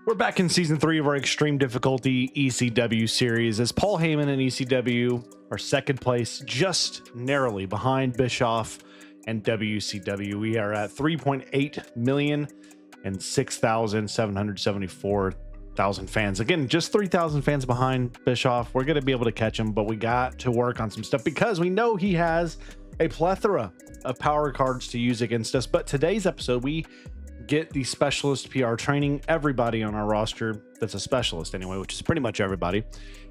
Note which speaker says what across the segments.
Speaker 1: We're back in season 3 of our extreme difficulty ECW series as Paul Heyman and ECW are second place, just narrowly behind Bischoff and WCW. We are at 3.8 million and 6,774,000 fans. Again, just 3,000 fans behind Bischoff. We're going to be able to catch him, but we got to work on some stuff because we know he has a plethora of power cards to use against us. But today's episode, we get the specialist PR training. Everybody on our roster that's a specialist anyway, which is pretty much everybody,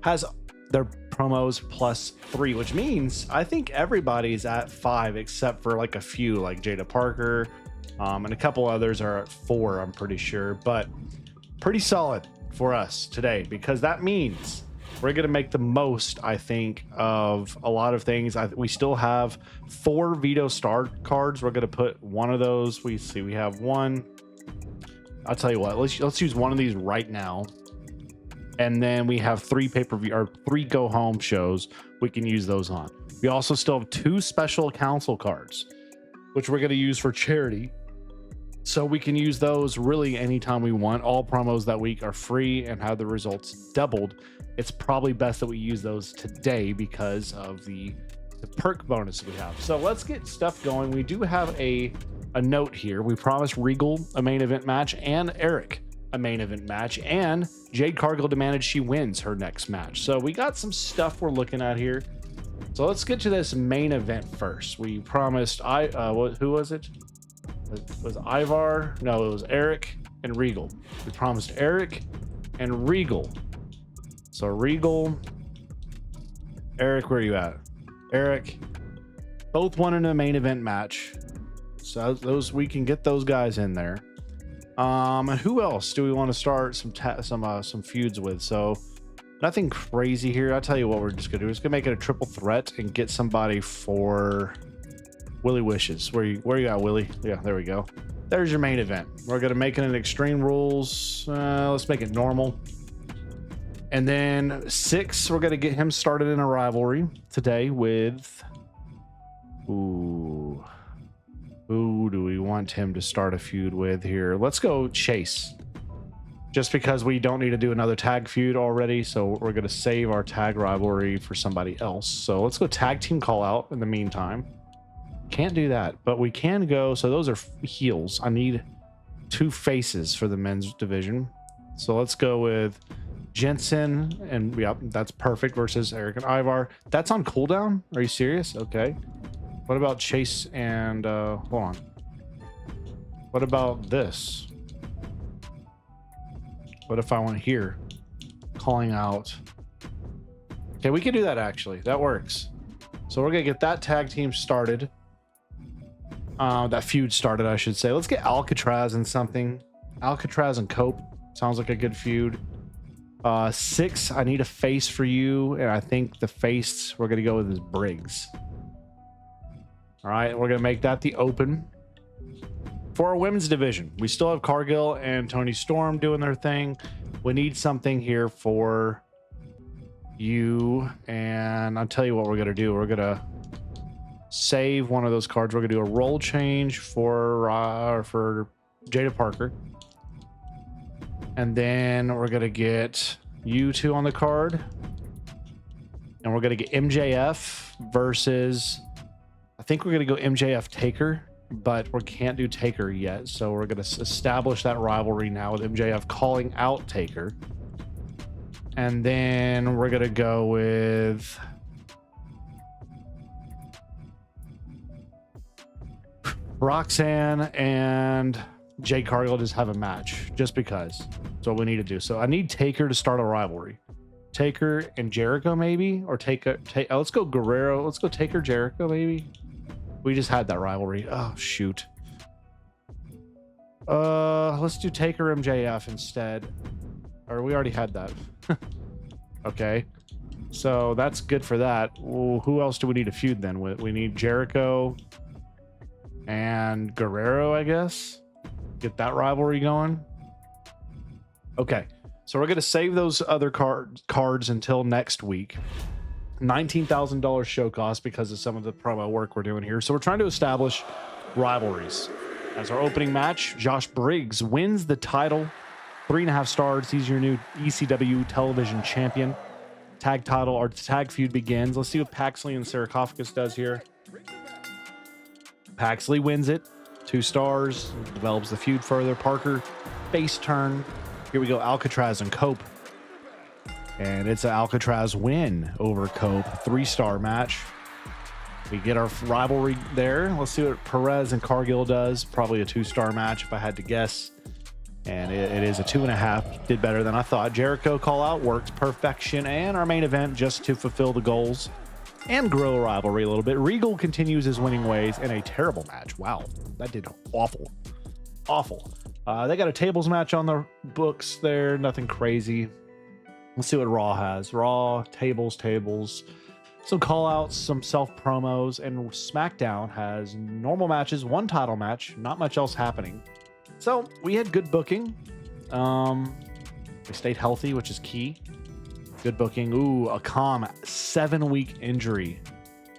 Speaker 1: has their promos +3, which means I think everybody's at 5 except for like a few, like Jada Parker, and a couple others are at 4, I'm pretty sure. But pretty solid for us today, because that means we're going to make the most, I think, of a lot of things. We still have 4 Veto Star cards. We're going to put one of those. We have one. I'll tell you what, let's use one of these right now. And then we have 3 pay-per-view or 3 go home shows we can use those on. We also still have 2 special council cards, which we're going to use for charity. So we can use those really anytime we want. All promos that week are free and have the results doubled. It's probably best that we use those today because of the perk bonus we have. So let's get stuff going. We do have a note here. We promised Regal a main event match and Eric a main event match, and Jade Cargill demanded she wins her next match. So we got some stuff we're looking at here. So let's get to this main event first. We promised who was it? It was Ivar? No, it was Eric and Regal. We promised Eric and Regal. So Regal, Eric, where are you at? Eric, both wanted a main event match. So those, we can get those guys in there. Who else do we want to start some feuds with? So nothing crazy here. I'll tell you what we're just gonna do. We're just gonna make it a triple threat and get somebody for Willie Wishes. Where you at, Willie? Yeah, there we go. There's your main event. We're gonna make it an Extreme Rules. Let's make it normal. And then 6, we're gonna get him started in a rivalry today with who do we want him to start a feud with here? Let's go Chase, just because we don't need to do another tag feud already. So we're gonna save our tag rivalry for somebody else. So let's go tag team call out in the meantime. Can't do that, but we can go. So those are heels. I need 2 faces for the men's division. So let's go with Jensen, and yep, that's perfect, versus Eric and Ivar. That's on cooldown? Are you serious? Okay. What about Chase and hold on. What about this? What if I went here? Calling out. Okay, we can do that actually. That works. So we're gonna get that tag team started. That feud started, I should say. Let's get Alcatraz and something. Alcatraz and Cope. Sounds like a good feud. 6, I need a face for you, and I think the face we're gonna go with is Briggs. All right, we're gonna make that the open for our women's division. We still have Cargill and Tony Storm doing their thing. We need something here for you, and I'll tell you what we're gonna do. We're gonna save one of those cards. We're gonna do a role change for Jada Parker. And then we're going to get you 2 on the card. And we're going to get MJF versus, I think we're going to go MJF Taker, but we can't do Taker yet. So we're going to establish that rivalry now with MJF calling out Taker. And then we're going to go with Roxanne and Jade Cargill just have a match, just because. That's what we need to do. So I need Taker to start a rivalry. Taker and Jericho, maybe? Or let's go Guerrero. Let's go Taker Jericho, maybe? We just had that rivalry. Oh, shoot. Let's do Taker MJF instead. Or we already had that. Okay. So that's good for that. Well, who else do we need to feud then with? We need Jericho and Guerrero, I guess. Get that rivalry going. Okay, so we're going to save those other cards until next week. $19,000 show cost because of some of the promo work we're doing here. So we're trying to establish rivalries. As our opening match, Josh Briggs wins the title 3.5 stars. He's your new ECW television champion. Tag title, our tag feud begins. Let's see what Paxley and Sarcophagus does here. Paxley wins it. 2 stars. Develops the feud further. Parker, face turn. Here we go, Alcatraz and Cope. And it's an Alcatraz win over Cope. 3-star match. We get our rivalry there. Let's see what Perez and Cargill does. Probably a 2-star match if I had to guess. And it is a 2.5. Did better than I thought. Jericho call out worked perfection. And our main event just to fulfill the goals and grow a rivalry a little bit. Regal continues his winning ways in a terrible match. Wow, that did awful. Awful. They got a tables match on the books there. Nothing crazy. Let's see what Raw has. Raw, tables. Some call outs, some self promos, and SmackDown has normal matches, 1 title match, not much else happening. So we had good booking. We stayed healthy, which is key. Good booking. Ooh, a calm 7-week injury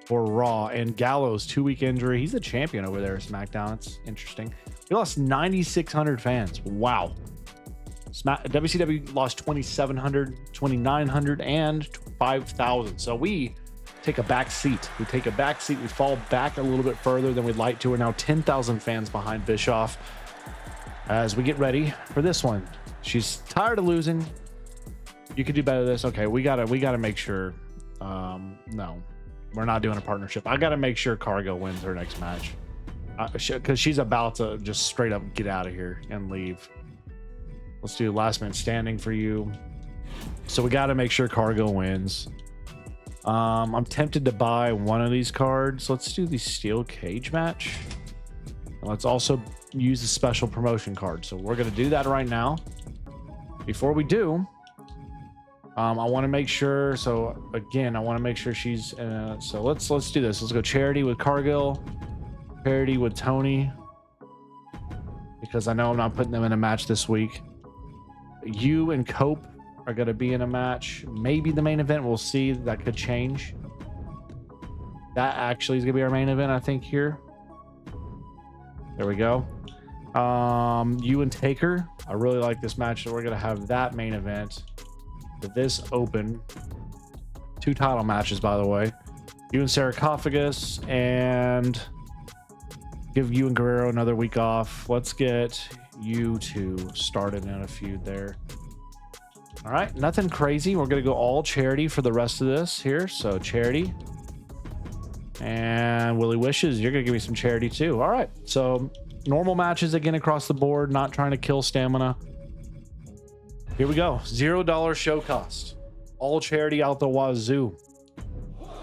Speaker 1: for Raw, and Gallows 2-week injury. He's a champion over there at SmackDown. It's interesting. We lost 9,600 fans. Wow. WCW lost 2,700, 2,900, and 5,000. So we take a back seat. We fall back a little bit further than we'd like to. We're now 10,000 fans behind Bischoff as we get ready for this one. She's tired of losing. You could do better than this. Okay, we gotta make sure. No, we're not doing a partnership. I gotta make sure Cargo wins her next match because she's about to just straight up get out of here and leave. Let's do last man standing for you. So we got to make sure Cargo wins. I'm tempted to buy one of these cards. Let's do the steel cage match. And let's also use the special promotion card. So we're going to do that right now. Before we do, I want to make sure. So again, I want to make sure she's. So let's do this. Let's go Charity with Cargill, Charity with Tony, because I know I'm not putting them in a match this week. You and Cope are going to be in a match. Maybe the main event. We'll see. That could change. That actually is going to be our main event, I think, here. There we go. You and Taker. I really like this match. So we're going to have that main event. For this open. 2 title matches, by the way. You and Sarcophagus. And give you and Guerrero another week off. Let's get you two started in a feud there. All right, nothing crazy. We're gonna go all Charity for the rest of this here. So Charity and Willie Wishes, you're gonna give me some Charity too. All right, so normal matches again across the board, not trying to kill stamina. Here we go. $0 show cost, all Charity out the wazoo.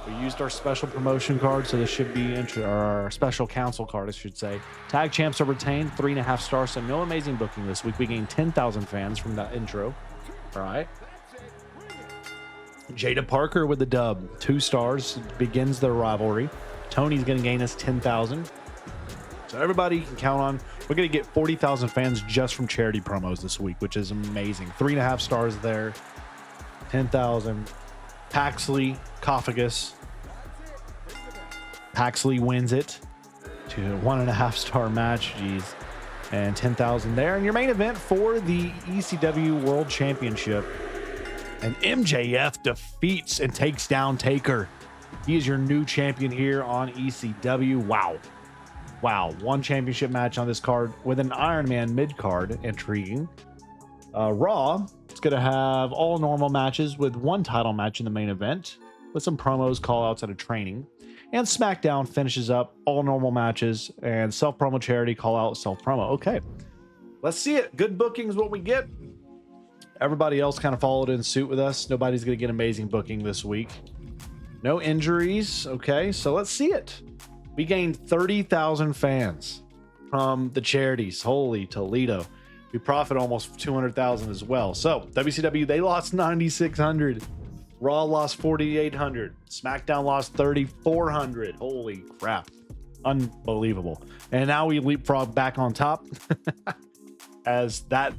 Speaker 1: We used our special promotion card, so this should be our special council card, I should say. Tag champs are retained, 3.5 stars, so no amazing booking this week. We gained 10,000 fans from that intro. All right. Jada Parker with the dub, 2 stars, begins their rivalry. Tony's going to gain us 10,000. So everybody can count on, we're going to get 40,000 fans just from Charity promos this week, which is amazing. 3.5 stars there, 10,000. Paxley, Cophagus. Paxley wins it to a 1.5 star match. Jeez. And 10,000 there. And your main event for the ECW World Championship. And MJF defeats and takes down Taker. He is your new champion here on ECW. Wow. Wow. 1 championship match on this card with an Iron Man mid card. Intriguing. Raw. It's going to have all normal matches with 1 title match in the main event with some promos, call-outs, and a training. And SmackDown finishes up all normal matches and self-promo Charity, call-out, self-promo. Okay, let's see it. Good booking is what we get. Everybody else kind of followed in suit with us. Nobody's going to get amazing booking this week. No injuries. Okay, so let's see it. We gained 30,000 fans from the charities. Holy Toledo. We profit almost 200,000 as well. So WCW, they lost 9,600. Raw lost 4,800. SmackDown lost 3,400. Holy crap. Unbelievable. And now we leapfrog back on top. As that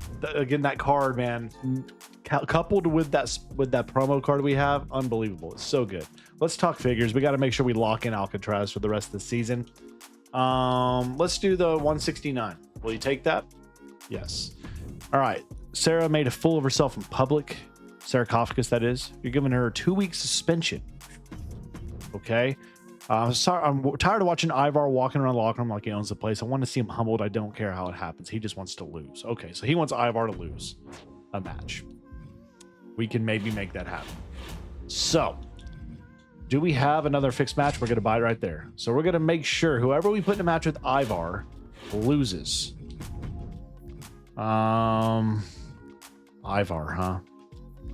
Speaker 1: card, man, coupled with that promo card we have, unbelievable. It's so good. Let's talk figures. We got to make sure we lock in Alcatraz for the rest of the season. Let's do the 169. Will you take that? Yes. All right. Sarah made a fool of herself in public. Sarcophagus, that is. You're giving her a 2-week suspension. Okay. Sorry, I'm tired of watching Ivar walking around the locker room like he owns the place. I want to see him humbled. I don't care how it happens. He just wants to lose. Okay, so he wants Ivar to lose a match. We can maybe make that happen. So, do we have another fixed match? We're going to buy it right there. So we're going to make sure whoever we put in a match with Ivar loses. Ivar, huh?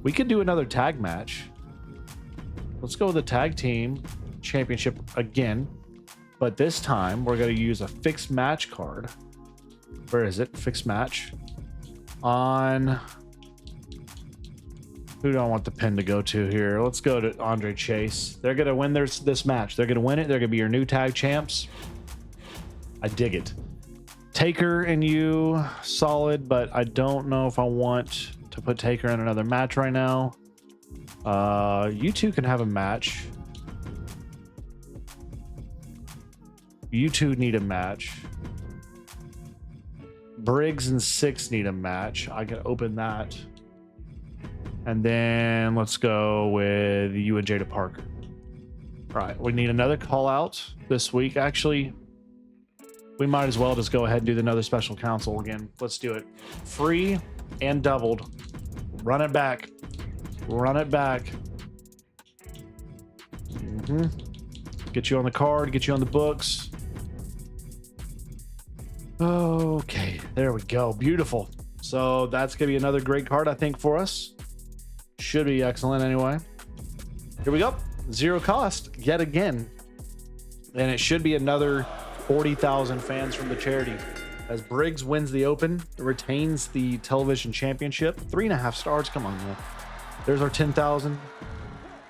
Speaker 1: We could do another tag match. Let's go with the tag team championship again, but this time we're going to use a fixed match card. Where is it? Fixed match on who do I want the pin to go to here? Let's go to Andre Chase. They're going to win this match. They're going to win it. They're going to be your new tag champs. I dig it. Taker and you, solid, but I don't know if I want to put Taker in another match right now. You two can have a match. You two need a match. Briggs and Six need a match. I can open that. And then let's go with you and Jada Parker. All right, we need another call out this week. Actually, we might as well just go ahead and do another special counsel again. Let's do it. Free and doubled. Run it back. Run it back. Get you on the card, get you on the books. Okay, there we go. Beautiful. So that's going to be another great card, I think, for us. Should be excellent anyway. Here we go. 0 cost yet again. And it should be another 40,000 fans from the charity. As Briggs wins the Open, retains the television championship. 3.5 stars. Come on, man. There's our 10,000.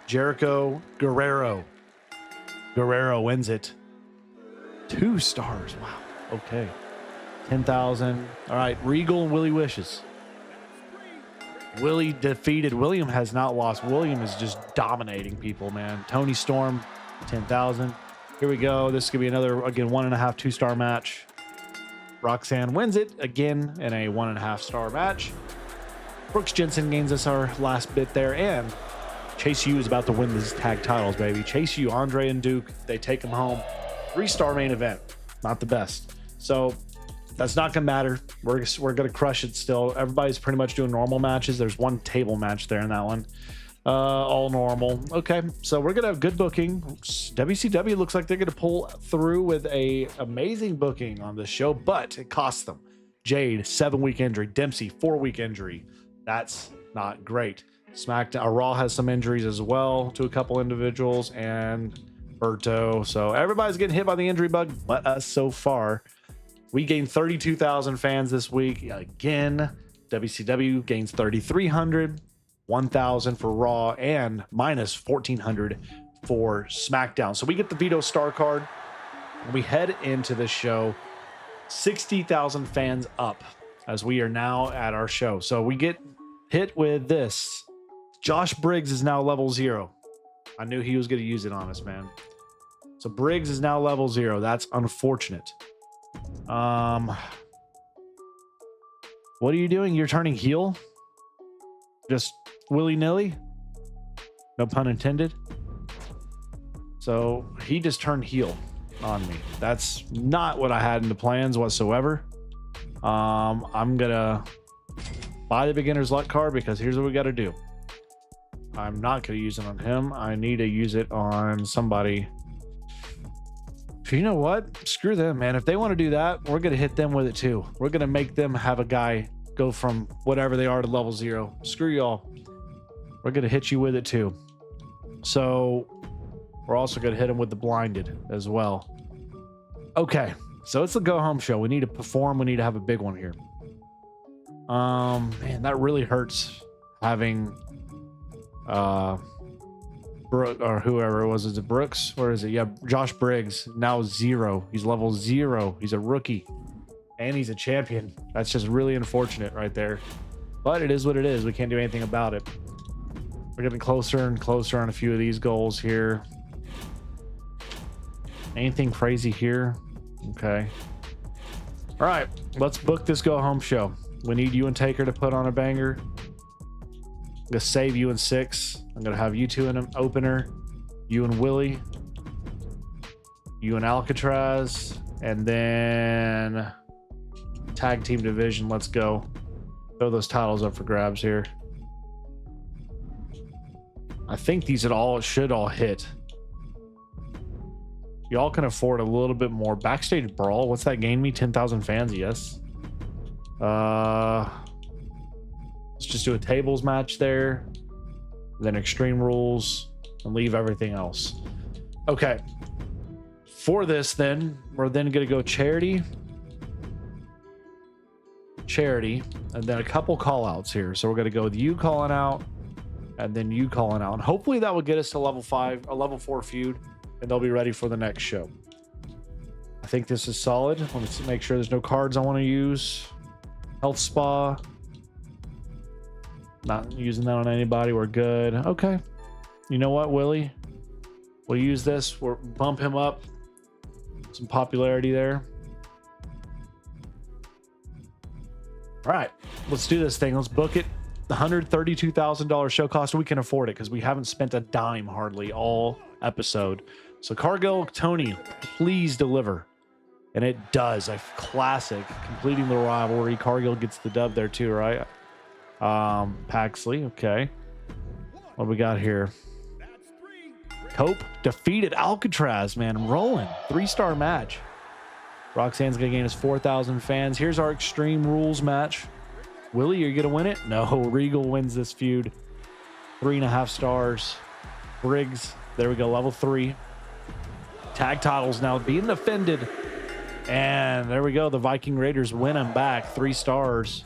Speaker 1: Jericho Guerrero. Guerrero wins it. 2 stars. Wow. Okay. 10,000. All right. Regal and Willie Wishes. Willie defeated. William has not lost. William is just dominating people, man. Tony Storm, 10,000. Here we go. This is going to be another, again, 1.5, 2-star match. Roxanne wins it again in a 1.5 star match. Brooks Jensen gains us our last bit there. And Chase U is about to win these tag titles, baby. Chase U, Andre, and Duke, they take them home. 3-star main event. Not the best. So that's not going to matter. We're going to crush it still. Everybody's pretty much doing normal matches. There's one table match there in that one. All normal. Okay, so we're going to have good booking. WCW looks like they're going to pull through with a amazing booking on this show, but it costs them. Jade, 7-week injury. Dempsey, 4-week injury. That's not great. SmackDown, Raw has some injuries as well to a couple individuals, and Berto. So everybody's getting hit by the injury bug, but us so far. We gained 32,000 fans this week. Again, WCW gains 3,300, 1,000 for Raw, and minus 1,400 for SmackDown. So we get the Vito Star card, and we head into this show 60,000 fans up as we are now at our show. So we get hit with this. Josh Briggs is now level 0. I knew he was going to use it on us, man. So Briggs is now level 0. That's unfortunate. What are you doing? You're turning heel? Just willy-nilly? No pun intended. So he just turned heel on me. That's not what I had in the plans whatsoever. I'm gonna buy the beginner's luck card because here's what we got to do. I'm not gonna use it on him. I need to use it on somebody. You know what? Screw them, man. If they want to do that, we're going to hit them with it too. We're going to make them have a guy go from whatever they are to level 0. Screw y'all. We're going to hit you with it too. So we're also going to hit them with the blinded as well. Okay. So it's the go home show. We need to perform. We need to have a big one here. Man, that really hurts having, Brooke or whoever it was. Is it Brooks? Where is it? Yeah, Josh Briggs, now 0. He's level 0. He's a rookie and he's a champion. That's just really unfortunate right there, but it is what it is. We can't do anything about it. We're getting closer and closer on a few of these goals here. Anything crazy here? Okay. All right, let's book this go home show. We need you and Taker to put on a banger. I'm gonna save you in 6. I'm gonna have you two in an opener. You and Willie. You and Alcatraz. And then tag team division. Let's go. Throw those titles up for grabs here. I think these should all hit. Y'all can afford a little bit more. Backstage Brawl. What's that gain me? 10,000 fans? Yes. Let's just do a tables match there. Then Extreme Rules. And leave everything else. Okay. For this, then, we're then going to go charity. Charity. And then a couple call outs here. So we're going to go with you calling out. And then you calling out. And hopefully that will get us to level 5, a level 4 feud. And they'll be ready for the next show. I think this is solid. Let me make sure there's no cards I want to use. Health Spa. Not using that on anybody. We're good. Okay. You know what, Willie? We'll use this. We'll bump him up. Some popularity there. All right. Let's do this thing. Let's book it. The $132,000 show cost. We can afford it because we haven't spent a dime hardly all episode. So Cargill, Tony, please deliver. And it does. A classic. Completing the rivalry. Cargill gets the dub there too, right? Paxley. Okay. What do we got here? Cope defeated Alcatraz, man. Rolling. 3-star match. Roxanne's going to gain us 4,000 fans. Here's our Extreme Rules match. Willie, are you going to win it? No, Regal wins this feud. 3.5 stars. Briggs, there we go, level 3. Tag titles now being defended. And there we go. The Viking Raiders win them back. 3 stars.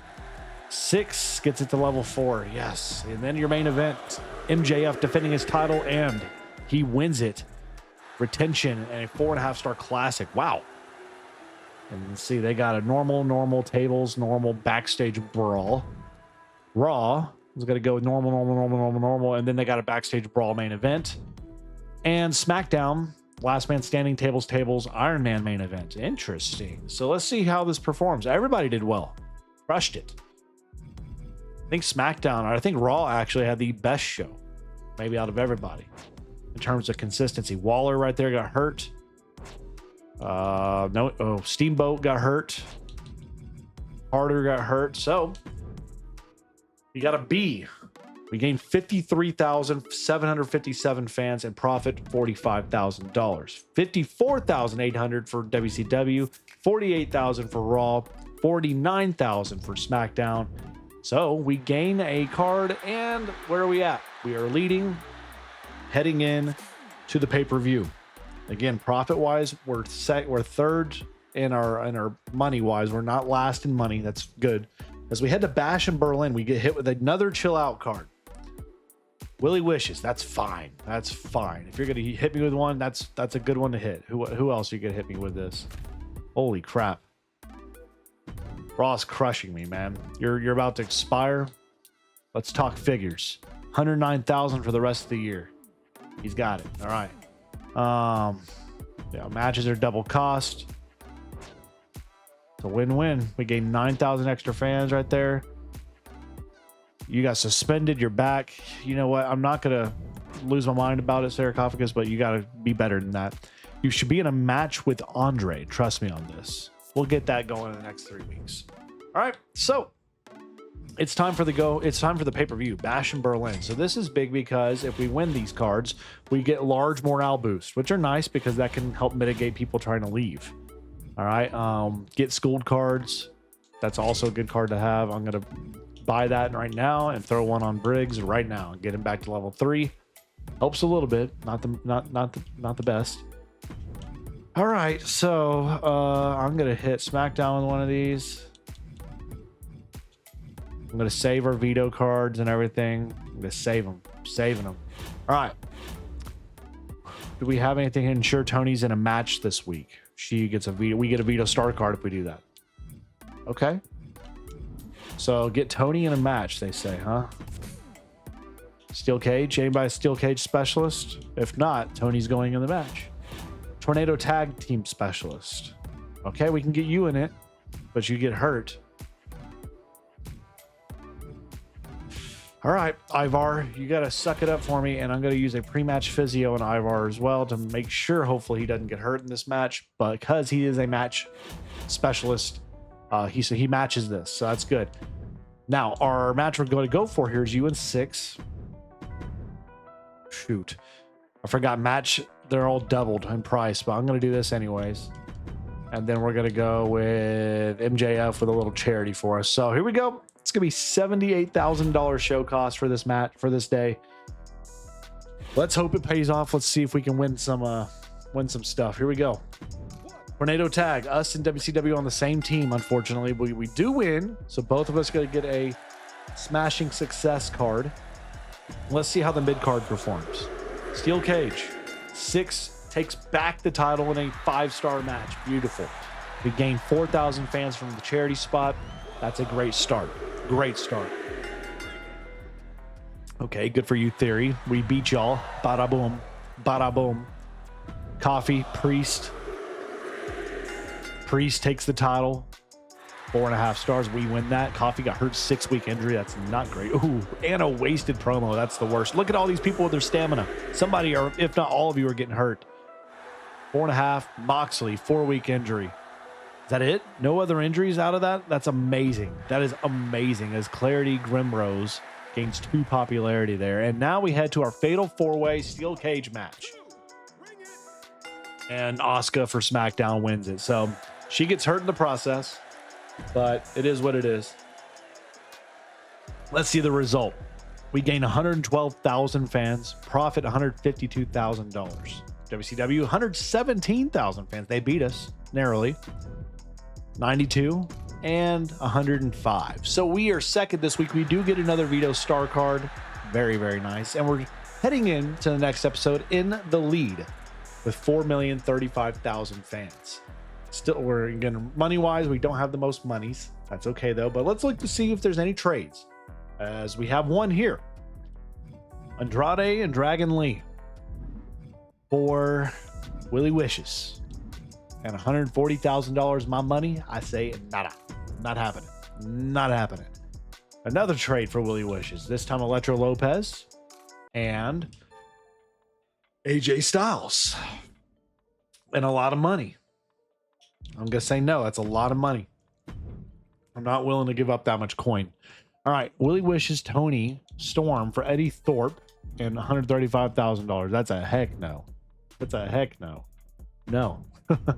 Speaker 1: 6 gets it to level 4. Yes. And then your main event, MJF defending his title, and he wins it. Retention and a 4.5-star classic. Wow. And let's see, they got a normal tables, normal backstage brawl. Raw is going to go with normal. And then they got a backstage brawl main event. And SmackDown, last man standing, tables, Iron Man main event. Interesting. So let's see how this performs. Everybody did well. Crushed it. I think SmackDown, I think Raw actually had the best show. Maybe out of everybody. In terms of consistency. Waller right there got hurt. Steamboat got hurt. Harder got hurt. So you got a B. We gained 53,757 fans and profit $45,000. 54,800 for WCW, 48,000 for Raw, 49,000 for SmackDown. So we gain a card, and where are we at? We are leading, heading in to the pay-per-view. Again, profit-wise, we're third in our money-wise. We're not last in money. That's good. As we head to Bash in Berlin, we get hit with another Chill Out card. Willie Wishes. That's fine. That's fine. If you're gonna hit me with one, that's a good one to hit. Who else are you gonna hit me with this? Holy crap! Raw's crushing me, man. You're about to expire. Let's talk figures. 109,000 for the rest of the year. He's got it. All right. Yeah, matches are double cost. It's a win-win. We gained 9,000 extra fans right there. You got suspended. You're back. You know what? I'm not gonna lose my mind about it, Sarcophagus, but you gotta be better than that. You should be in a match with Andre. Trust me on this. We'll get that going in the next 3 weeks. All right. So it's time for the pay-per-view, Bash in Berlin. So this is big because if we win these cards, we get large morale boosts, which are nice because that can help mitigate people trying to leave. All right. Get schooled cards. That's also a good card to have. I'm going to buy that right now and throw one on Briggs right now and get him back to level 3. Helps a little bit. Not the best. All right. So I'm going to hit SmackDown with one of these. I'm going to save our veto cards and everything. I'm going to save them. Saving them. All right. Do we have anything to ensure Tony's in a match this week? She gets a veto. We get a veto star card if we do that. Okay. So get Tony in a match, they say, huh? Steel cage. Anybody a steel cage specialist? If not, Tony's going in the match. Tornado tag team specialist. Okay, we can get you in it, but you get hurt. All right, Ivar, you got to suck it up for me, and I'm going to use a pre-match physio on Ivar as well to make sure, hopefully, he doesn't get hurt in this match. But because he is a match specialist, he matches this, so that's good. Now, our match we're going to go for here is you and 6. Shoot, I forgot match. They're all doubled in price, but I'm going to do this anyways. And then we're going to go with MJF with a little charity for us. So here we go. It's going to be $78,000 show cost for this match, for this day. Let's hope it pays off. Let's see if we can win some stuff. Here we go. Tornado tag. Us and WCW on the same team, unfortunately. We do win, so both of us going to get a smashing success card. Let's see how the mid card performs. Steel cage. 6 takes back the title in a 5-star match. Beautiful. We gained 4,000 fans from the charity spot. That's a great start. Great start. Okay, good for you, Theory. We beat y'all. Bada boom. Bada boom. Coffee, Priest. Priest takes the title. 4.5 stars. We win that. Coffee got hurt, 6-week injury. That's not great. Ooh, and a wasted promo. That's the worst. Look at all these people with their stamina. Somebody, or if not all of you, are getting hurt. 4.5. Moxley, 4-week injury. Is that it? No other injuries out of that? That's amazing. That is amazing, as Clarity Grimrose gains 2 popularity there. And now we head to our fatal 4-way steel cage match. And Asuka for SmackDown wins it. So she gets hurt in the process, but it is what it is. Let's see the result. We gain 112,000 fans, profit $152,000. WCW, 117,000 fans. They beat us narrowly. 92 and 105. So we are second this week. We do get another Vito star card. Very, very nice. And we're heading into the next episode in the lead with 4,035,000 fans. Still, we're again, money-wise, we don't have the most monies. That's okay, though. But let's look to see if there's any trades, as we have one here. Andrade and Dragon Lee for Willie Wishes. And $140,000 my money. I say nada. Not happening. Not happening. Another trade for Willie Wishes. This time Electro Lopez and AJ Styles. And a lot of money. I'm going to say no. That's a lot of money. I'm not willing to give up that much coin. All right. Willie Wishes, Tony Storm for Eddie Thorpe and $135,000. That's a heck no. That's a heck no. No.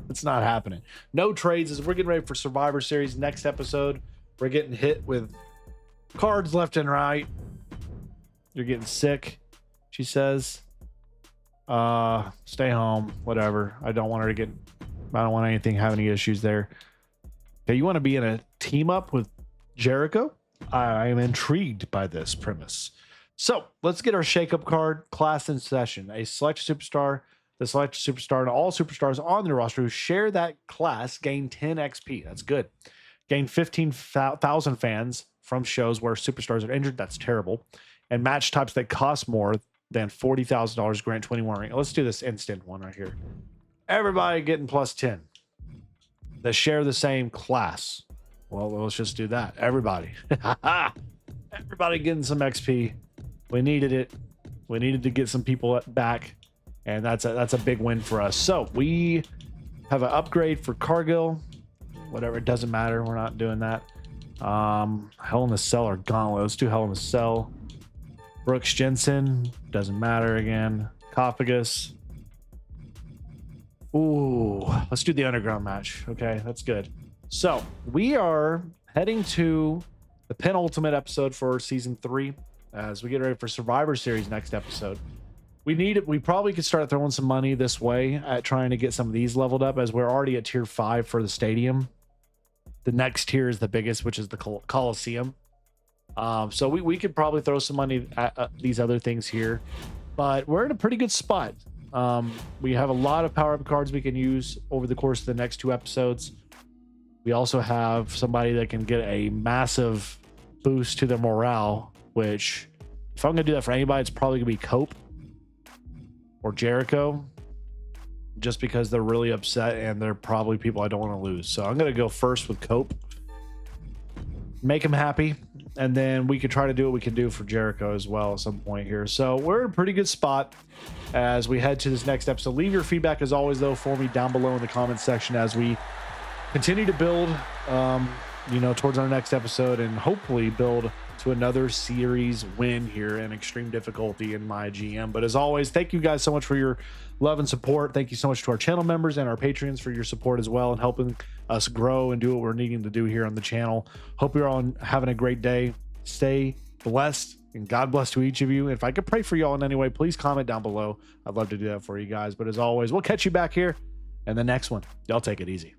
Speaker 1: It's not happening. No trades as we're getting ready for Survivor Series. Next episode, we're getting hit with cards left and right. You're getting sick, she says. Stay home, whatever. I don't want anything having any issues there. Okay, you want to be in a team up with Jericho? I am intrigued by this premise. So let's get our shakeup card. Class in session. A select superstar. The select superstar and all superstars on the roster who share that class gain 10 XP. That's good. Gain 15,000 fans from shows where superstars are injured. That's terrible. And match types that cost more than $40,000 grant 21 ring. Let's do this instant one right here. Everybody getting plus 10. That share the same class. Well, let's just do that. Everybody. Everybody getting some XP. We needed it. We needed to get some people back. And that's a big win for us. So we have an upgrade for Cargill. Whatever, it doesn't matter. We're not doing that. Hell in the Cell or Gauntlet. Let's do Hell in the Cell. Brooks Jensen. Doesn't matter again. Cophagus. Ooh, let's do the Underground match. Okay, that's good. So we are heading to the penultimate episode for season 3 as we get ready for Survivor Series next episode. We probably could start throwing some money this way at trying to get some of these leveled up, as we're already at tier 5 for the stadium. The next tier is the biggest, which is the Coliseum. So we could probably throw some money at these other things here, but we're in a pretty good spot. We have a lot of power-up cards we can use over the course of the next 2 episodes. We also have somebody that can get a massive boost to their morale, which if I'm going to do that for anybody, it's probably going to be Cope or Jericho, just because they're really upset and they're probably people I don't want to lose. So I'm going to go first with Cope. make him happy, and then we could try to do what we can do for Jericho as well at some point here. So we're in a pretty good spot as we head to this next episode. Leave your feedback as always though for me down below in the comments section as we continue to build towards our next episode and hopefully build to another series win here in extreme difficulty in MyGM. But as always, thank you guys so much for your love and support. Thank you so much to our channel members and our Patreons for your support as well and helping us grow and do what we're needing to do here on the channel. Hope you're all having a great day. Stay blessed and God bless to each of you. If I could pray for y'all in any way, please comment down below. I'd love to do that for you guys. But as always, we'll catch you back here in the next one. Y'all take it easy.